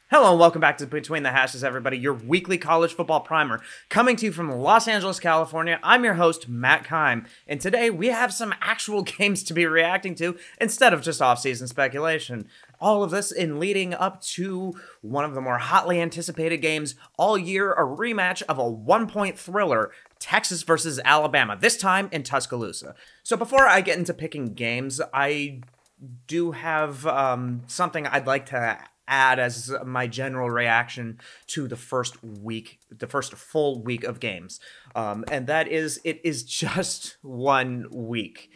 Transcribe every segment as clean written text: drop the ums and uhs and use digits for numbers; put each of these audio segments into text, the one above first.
Hello and welcome back to Between the Hashes, everybody, your weekly college football primer. Coming to you from Los Angeles, California, I'm your host, Matt Keim, and today we have some actual games to be reacting to instead of just off-season speculation. All of this in leading up to one of the more hotly anticipated games all year, a rematch of a one-point thriller, Texas versus Alabama, this time in Tuscaloosa. So before I get into picking games, I do have something I'd like to add as my general reaction to the first full week of games. And that is, it is just 1 week.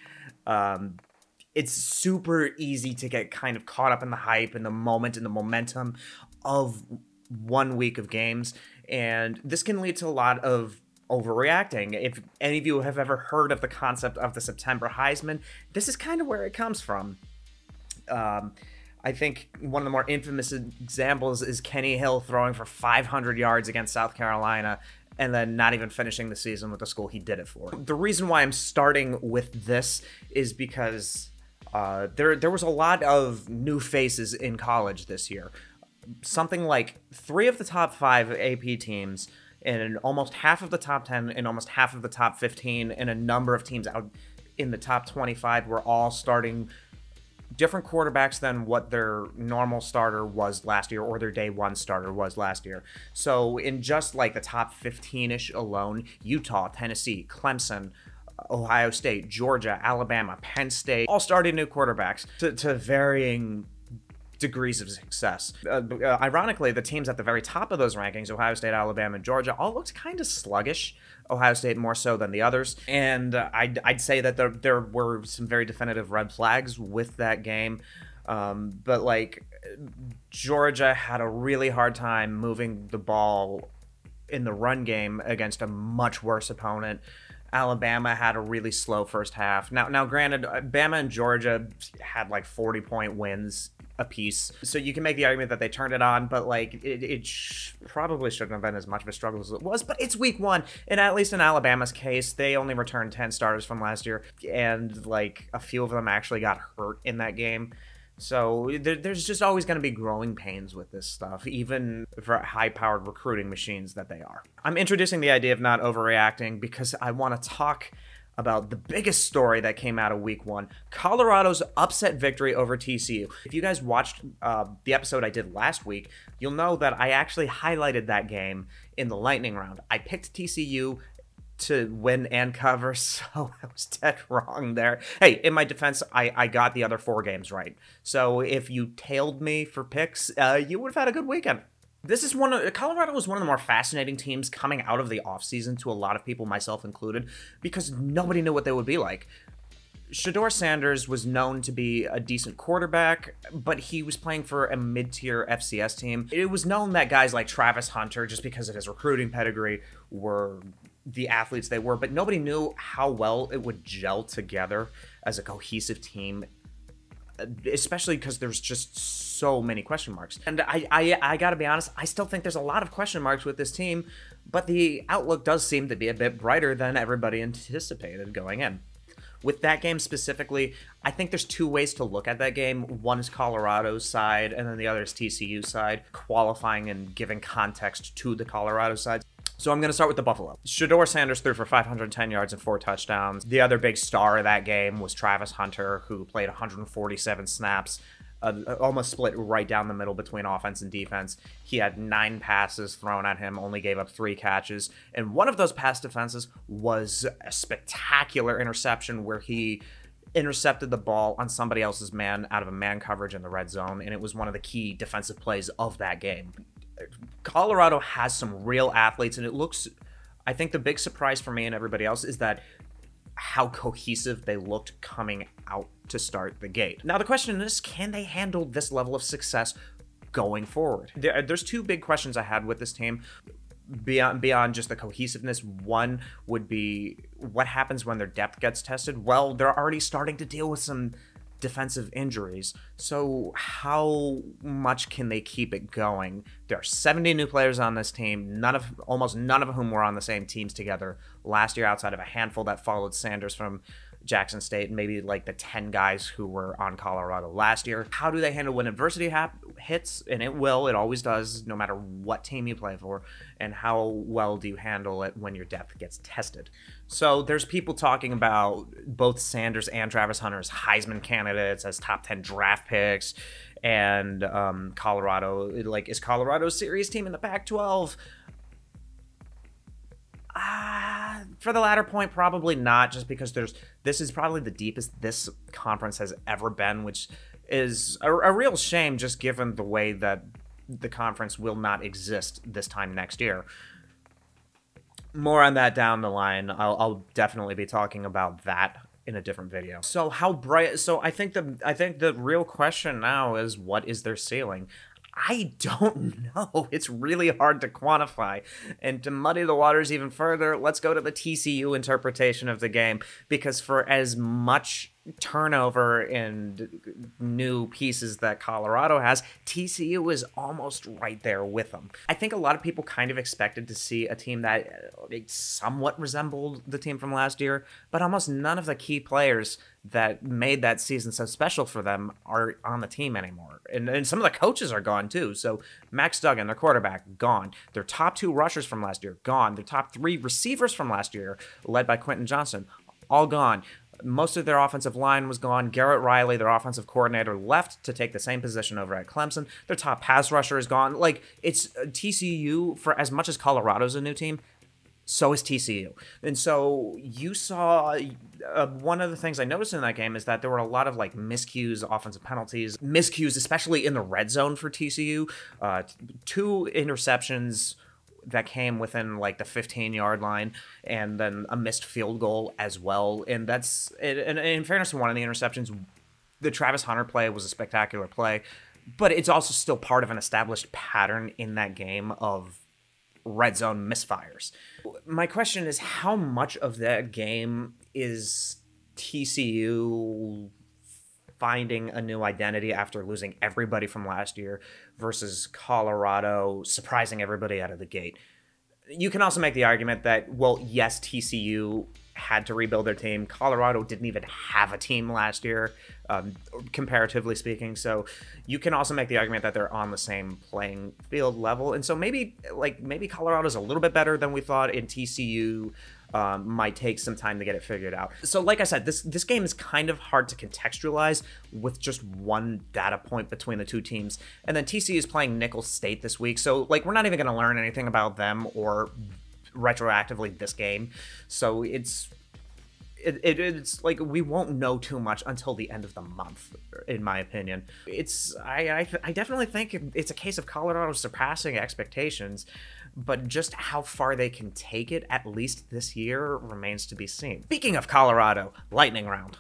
It's super easy to get kind of caught up in the hype and the moment and the momentum of 1 week of games. And this can lead to a lot of overreacting. If any of you have ever heard of the concept of the September Heisman, this is kind of where it comes from. I think one of the more infamous examples is Kenny Hill throwing for 500 yards against South Carolina and then not even finishing the season with the school he did it for. The reason why I'm starting with this is because there was a lot of new faces in college this year. Something like 3 of the top 5 AP teams and almost half of the top 10 and almost half of the top 15 and a number of teams out in the top 25 were all starting different quarterbacks than what their normal starter was last year or their day one starter was last year. So in just like the top 15-ish alone, Utah, Tennessee, Clemson, Ohio State, Georgia, Alabama, Penn State, all started new quarterbacks to varying degrees of success. Ironically, the teams at the very top of those rankings, Ohio State, Alabama, and Georgia, all looked kind of sluggish. Ohio State more so than the others. And I'd say that there were some very definitive red flags with that game. But like Georgia had a really hard time moving the ball in the run game against a much worse opponent. Alabama had a really slow first half. Now granted, Bama and Georgia had like 40-point wins a piece, so you can make the argument that they turned it on, but like it probably shouldn't have been as much of a struggle as it was. But it's week 1, and at least in Alabama's case, they only returned 10 starters from last year, and like a few of them actually got hurt in that game. So there's just always going to be growing pains with this stuff, even for high-powered recruiting machines that they are. I'm introducing the idea of not overreacting because I want to talk about the biggest story that came out of week 1, Colorado's upset victory over TCU. If you guys watched the episode I did last week, you'll know that I actually highlighted that game in the lightning round. I picked TCU to win and cover, so I was dead wrong there. Hey, in my defense, I got the other 4 games right. So if you tailed me for picks, you would have had a good weekend. Colorado was one of the more fascinating teams coming out of the offseason to a lot of people, myself included, because nobody knew what they would be like. Shedeur Sanders was known to be a decent quarterback, but he was playing for a mid-tier FCS team. It was known that guys like Travis Hunter, just because of his recruiting pedigree, were the athletes they were, but nobody knew how well it would gel together as a cohesive team, especially because there's just so many question marks. And I gotta be honest, I still think there's a lot of question marks with this team, but the outlook does seem to be a bit brighter than everybody anticipated going in. With that game specifically, I think there's 2 ways to look at that game. One is Colorado's side, and then the other is TCU's side, qualifying and giving context to the Colorado side. So I'm going to start with the Buffalo. Shedeur Sanders threw for 510 yards and 4 touchdowns. The other big star of that game was Travis Hunter, who played 147 snaps, almost split right down the middle between offense and defense. He had 9 passes thrown at him, only gave up 3 catches. And one of those pass defenses was a spectacular interception where he intercepted the ball on somebody else's man out of a man coverage in the red zone, and it was one of the key defensive plays of that game. Colorado has some real athletes, and it looks, I think the big surprise for me and everybody else is that how cohesive they looked coming out to start the gate. Now the question is, can they handle this level of success going forward? There's 2 big questions I had with this team beyond just the cohesiveness. One would be, what happens when their depth gets tested? Well, they're already starting to deal with some defensive injuries, so how much can they keep it going? There are 70 new players on this team, almost none of whom were on the same teams together last year, outside of a handful that followed Sanders from Jackson State and maybe like the 10 guys who were on Colorado last year. How do they handle when adversity hits? And it will, it always does, no matter what team you play for. And how well do you handle it when your depth gets tested? So there's people talking about both Sanders and Travis Hunter as Heisman candidates, as top 10 draft picks. And Colorado, like, is Colorado a serious team in the Pac-12? For the latter point, probably not, just because this is probably the deepest this conference has ever been, which is a real shame, just given the way that the conference will not exist this time next year. More on that down the line. I'll definitely be talking about that in a different video. So how bright? So I think the real question now is, what is their ceiling? I don't know. It's really hard to quantify. And to muddy the waters even further, let's go to the TCU interpretation of the game, because for as much turnover and new pieces that Colorado has, TCU is almost right there with them. I think a lot of people kind of expected to see a team that somewhat resembled the team from last year, but almost none of the key players that made that season so special for them are on the team anymore. And some of the coaches are gone too. So Max Duggan, their quarterback, gone. Their top 2 rushers from last year, gone. Their top 3 receivers from last year, led by Quentin Johnson, all gone. Most of their offensive line was gone. Garrett Riley, their offensive coordinator, left to take the same position over at Clemson. Their top pass rusher is gone. Like, it's TCU, for as much as Colorado's a new team, so is TCU. And so you saw one of the things I noticed in that game is that there were a lot of like miscues, offensive penalties, miscues, especially in the red zone for TCU. 2 interceptions that came within like the 15-yard line, and then a missed field goal as well. And that's, and in fairness to one of the interceptions, the Travis Hunter play was a spectacular play, but it's also still part of an established pattern in that game of red zone misfires. My question is, how much of that game is TCU finding a new identity after losing everybody from last year versus Colorado surprising everybody out of the gate? You can also make the argument that, well, yes, TCU had to rebuild their team. Colorado didn't even have a team last year, comparatively speaking. So you can also make the argument that they're on the same playing field level. And so maybe Colorado's a little bit better than we thought, and TCU might take some time to get it figured out. So like I said, this game is kind of hard to contextualize with just one data point between the two teams. And then TCU is playing Nicholls State this week. So like, we're not even going to learn anything about them or retroactively this game. So it's like, we won't know too much until the end of the month, in my opinion. I definitely think it's a case of Colorado surpassing expectations, but just how far they can take it, at least this year, remains to be seen. Speaking of Colorado, lightning round.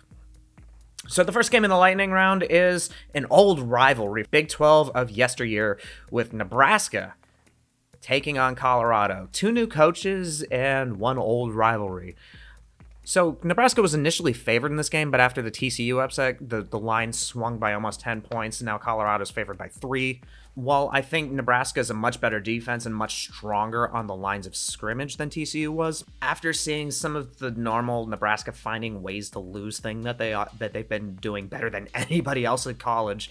So the first game in the lightning round is an old rivalry, Big 12 of yesteryear, with Nebraska taking on Colorado. 2 new coaches and 1 old rivalry. So Nebraska was initially favored in this game, but after the TCU upset, the line swung by almost 10 points, and now Colorado's favored by 3. While I think Nebraska is a much better defense and much stronger on the lines of scrimmage than TCU was, after seeing some of the normal Nebraska finding ways to lose thing that they've been doing better than anybody else in college,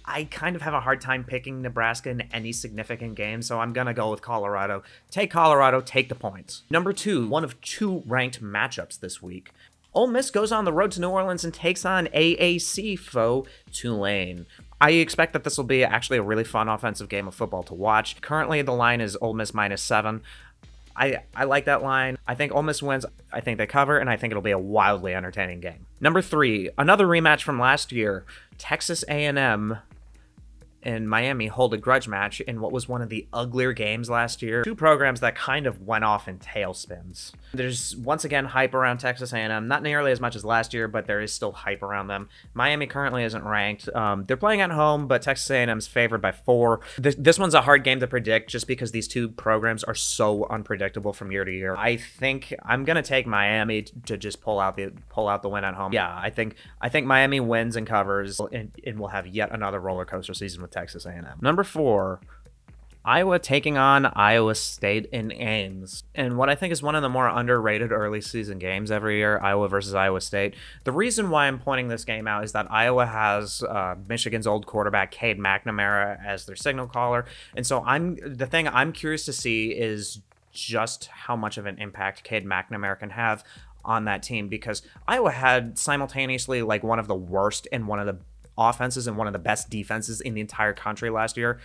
I kind of have a hard time picking Nebraska in any significant game, so I'm going to go with Colorado. Take Colorado, take the points. Number 2, one of 2 ranked matchups this week. Ole Miss goes on the road to New Orleans and takes on AAC foe Tulane. I expect that this will be actually a really fun offensive game of football to watch. Currently, the line is Ole Miss -7. I like that line. I think Ole Miss wins. I think they cover, and I think it'll be a wildly entertaining game. Number 3, another rematch from last year. Texas A&M and Miami hold a grudge match in what was one of the uglier games last year. 2 programs that kind of went off in tailspins. There's once again hype around Texas A&M, not nearly as much as last year, but there is still hype around them. Miami currently isn't ranked. They're playing at home, but Texas A&M's favored by 4. This one's a hard game to predict just because these 2 programs are so unpredictable from year to year. I think I'm gonna take Miami to just pull out the win at home. Yeah, I think Miami wins and covers, and we'll have yet another roller coaster season with Texas A&M. Number 4, Iowa taking on Iowa State in Ames. And what I think is one of the more underrated early season games every year, Iowa versus Iowa State. The reason why I'm pointing this game out is that Iowa has Michigan's old quarterback, Cade McNamara, as their signal caller. And so the thing I'm curious to see is just how much of an impact Cade McNamara can have on that team, because Iowa had simultaneously like one of the worst and one of the offenses and one of the best defenses in the entire country last year.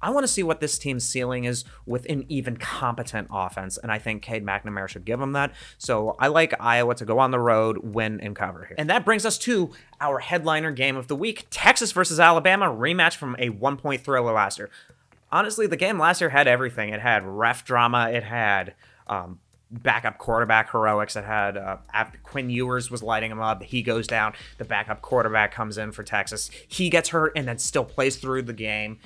I want to see what this team's ceiling is with an even competent offense, and I think Cade McNamara should give them that. So I like Iowa to go on the road, win, and cover here. And that brings us to our headliner game of the week, Texas versus Alabama, rematch from a one-point thriller last year. Honestly, the game last year had everything. It had ref drama. It had backup quarterback heroics. It had after Quinn Ewers was lighting him up. He goes down. The backup quarterback comes in for Texas. He gets hurt and then still plays through the game.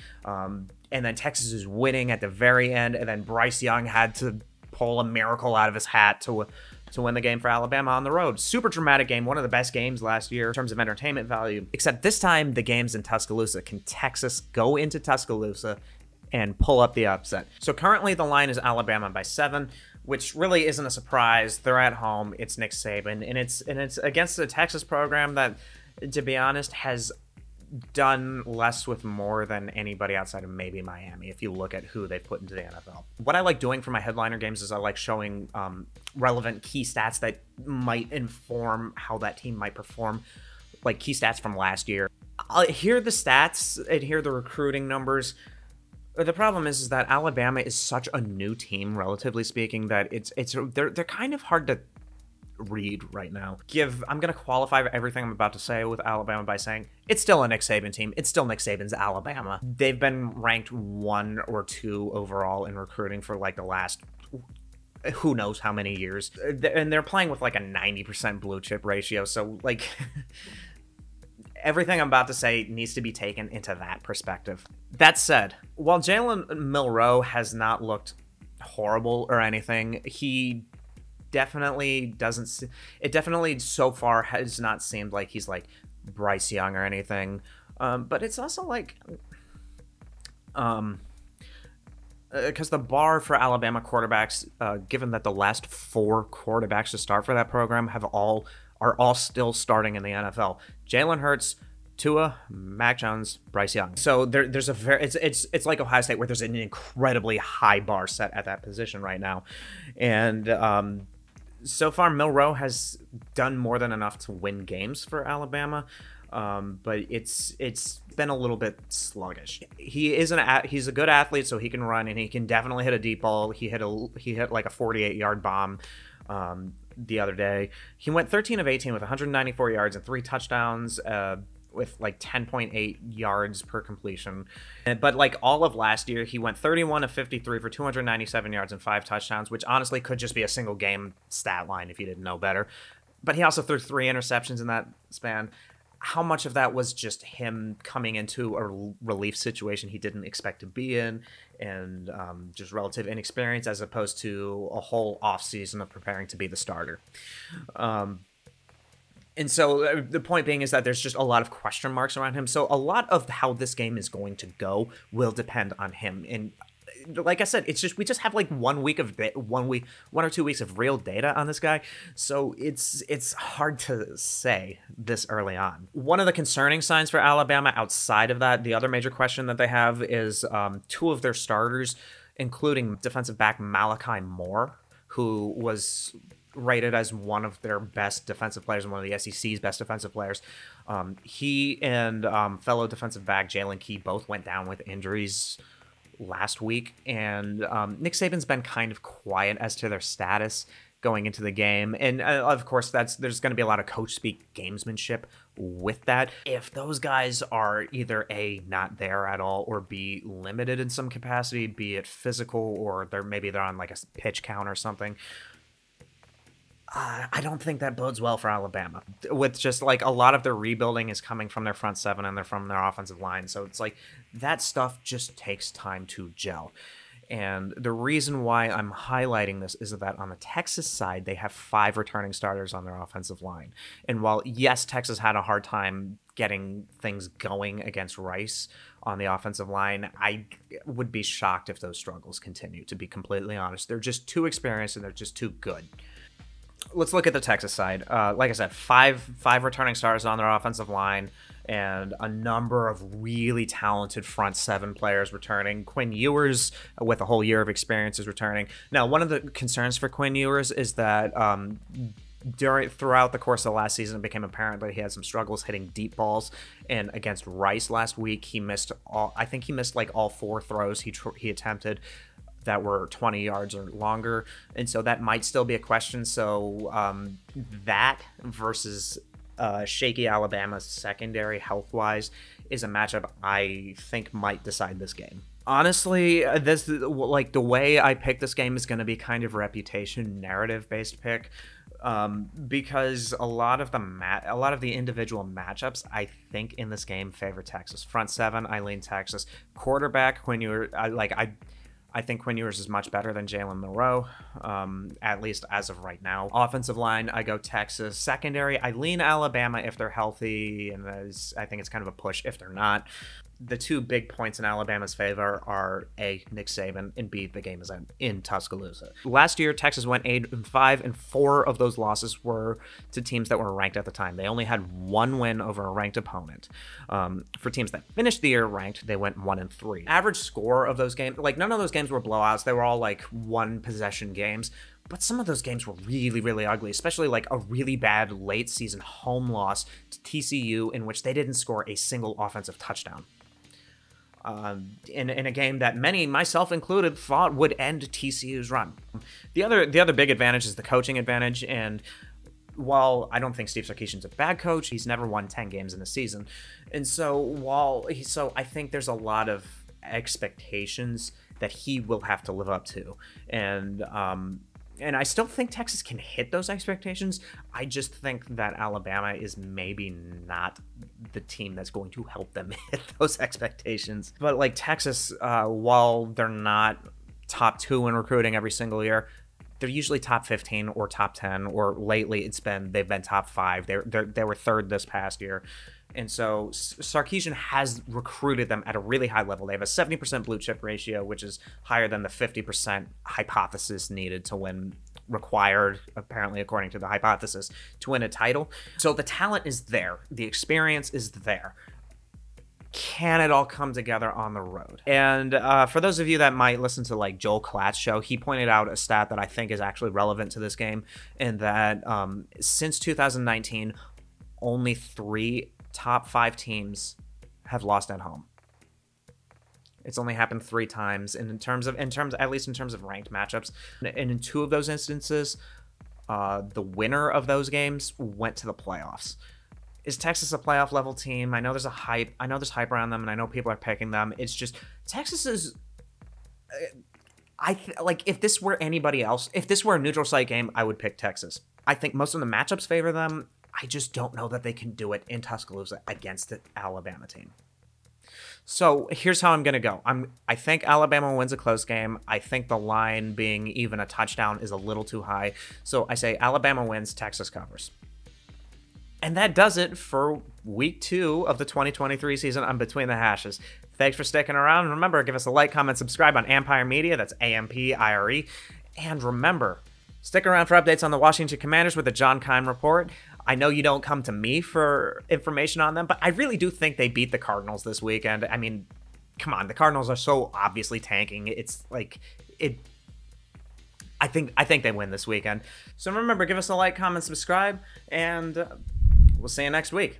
And then Texas is winning at the very end. And then Bryce Young had to pull a miracle out of his hat to win the game for Alabama on the road. Super dramatic game. One of the best games last year in terms of entertainment value. Except this time, the game's in Tuscaloosa. Can Texas go into Tuscaloosa and pull up the upset? So currently the line is Alabama by 7, which really isn't a surprise. They're at home. It's Nick Saban, and it's against the Texas program that, to be honest, has done less with more than anybody outside of maybe Miami, if you look at who they've put into the NFL. What I like doing for my headliner games is I like showing relevant key stats that might inform how that team might perform, like key stats from last year. I'll hear the stats and hear the recruiting numbers. The problem is that Alabama is such a new team, relatively speaking, that they're kind of hard to read right now. I'm going to qualify everything I'm about to say with Alabama by saying it's still a Nick Saban team. It's still Nick Saban's Alabama. They've been ranked 1 or 2 overall in recruiting for like the last who knows how many years. And they're playing with like a 90% blue chip ratio. So like everything I'm about to say needs to be taken into that perspective. That said, while Jalen Milroe has not looked horrible or anything, he definitely so far has not seemed like he's like Bryce Young or anything. But it's also like, because the bar for Alabama quarterbacks, given that the last 4 quarterbacks to start for that program are all still starting in the NFL. Jalen Hurts, Tua, Mac Jones, Bryce Young. So there's it's like Ohio State, where there's an incredibly high bar set at that position right now. And so far Milroe has done more than enough to win games for Alabama. But it's been a little bit sluggish. He's a good athlete, so he can run, and he can definitely hit a deep ball. He hit like a 48-yard bomb the other day. He went 13 of 18 with 194 yards and 3 touchdowns, with like 10.8 yards per completion. But like all of last year, he went 31 of 53 for 297 yards and 5 touchdowns, which honestly could just be a single game stat line if you didn't know better. But he also threw 3 interceptions in that span. How much of that was just him coming into a relief situation he didn't expect to be in, and just relative inexperience, as opposed to a whole offseason of preparing to be the starter? And so the point being is that there's just a lot of question marks around him. So a lot of how this game is going to go will depend on him. And like I said, we just have like 1 or 2 weeks of real data on this guy. So it's hard to say this early on. One of the concerning signs for Alabama outside of that, the other major question that they have is 2 of their starters, including defensive back Malachi Moore, who was rated as one of their best defensive players and one of the SEC's best defensive players. He and fellow defensive back Jalen Key both went down with injuries last week, and Nick Saban's been kind of quiet as to their status going into the game. And of course, there's going to be a lot of coach speak gamesmanship with that. If those guys are either A, not there at all, or B, limited in some capacity, be it physical, or maybe they're on like a pitch count or something, I don't think that bodes well for Alabama. With just like a lot of their rebuilding is coming from their front 7 and they're from their offensive line. So it's like that stuff just takes time to gel. And the reason why I'm highlighting this is that on the Texas side, they have 5 returning starters on their offensive line. And while, yes, Texas had a hard time getting things going against Rice on the offensive line. I would be shocked if those struggles continue, to be completely honest. They're just too experienced and they're just too good. Let's look at the Texas side. Like I said, five returning starters on their offensive line and a number of really talented front seven players returning. Quinn Ewers, with a whole year of experience, is returning. Now, one of the concerns for Quinn Ewers is that throughout the course of the last season, it became apparent that he had some struggles hitting deep balls. And against Rice last week, he missed like all 4 throws he attempted that were 20 yards or longer. And so that might still be a question. So that versus shaky Alabama's secondary health-wise is a matchup I think might decide this game. Honestly, the way I pick this game is going to be kind of reputation narrative-based pick. Because a lot of the individual matchups, I think, in this game favor Texas. Front seven, I lean Texas. Quarterback, Quinn Ewers, I think Quinn Ewers is much better than Jalen Monroe, at least as of right now. Offensive line, I go Texas. Secondary, I lean Alabama if they're healthy, and I think it's kind of a push if they're not. The 2 big points in Alabama's favor are A, Nick Saban, and B, the game is in Tuscaloosa. Last year, Texas went 8-5, and 4 of those losses were to teams that were ranked at the time. They only had 1 win over a ranked opponent. For teams that finished the year ranked, they went 1-3. Average score of those games, like none of those games were blowouts. They were all like 1-possession games. But some of those games were really, really ugly, especially like a really bad late season home loss to TCU in which they didn't score a single offensive touchdown. In a game that many, myself included, thought would end TCU's run. The other big advantage is the coaching advantage, and while I don't think Steve Sarkisian's a bad coach, he's never won 10 games in a season. And so I think there's a lot of expectations that he will have to live up to. And I still think Texas can hit those expectations. I just think that Alabama is maybe not the team that's going to help them hit those expectations. But like Texas, while they're not top 2 in recruiting every single year, they're usually top 15 or top 10, or lately they've been top 5. They were 3rd this past year. And so Sarkisian has recruited them at a really high level. They have a 70% blue chip ratio, which is higher than the 50% hypothesis needed to win, required, apparently, according to the hypothesis, to win a title. So the talent is there. The experience is there. Can it all come together on the road? And for those of you that might listen to like Joel Klatt's show, he pointed out a stat that I think is actually relevant to this game, in that since 2019, only 3 top 5 teams have lost at home. It's only happened 3 times, and at least in terms of ranked matchups. And in 2 of those instances, the winner of those games went to the playoffs. Is Texas a playoff level team? I know there's hype around them, and I know people are picking them. It's just Texas is. If this were anybody else, if this were a neutral site game, I would pick Texas. I think most of the matchups favor them. I just don't know that they can do it in Tuscaloosa against the Alabama team. So here's how I'm going to go. I think Alabama wins a close game. I think the line being even a touchdown is a little too high. So I say Alabama wins, Texas covers. And that does it for week 2 of the 2023 season on Between the Hashes. Thanks for sticking around. And remember, give us a like, comment, subscribe on Ampire Media. That's Ampire. And remember, stick around for updates on the Washington Commanders with the John Keim Report. I know you don't come to me for information on them, but I really do think they beat the Cardinals this weekend. I mean, come on, the Cardinals are so obviously tanking. It's like it. I think they win this weekend. So remember, give us a like, comment, subscribe, and we'll see you next week.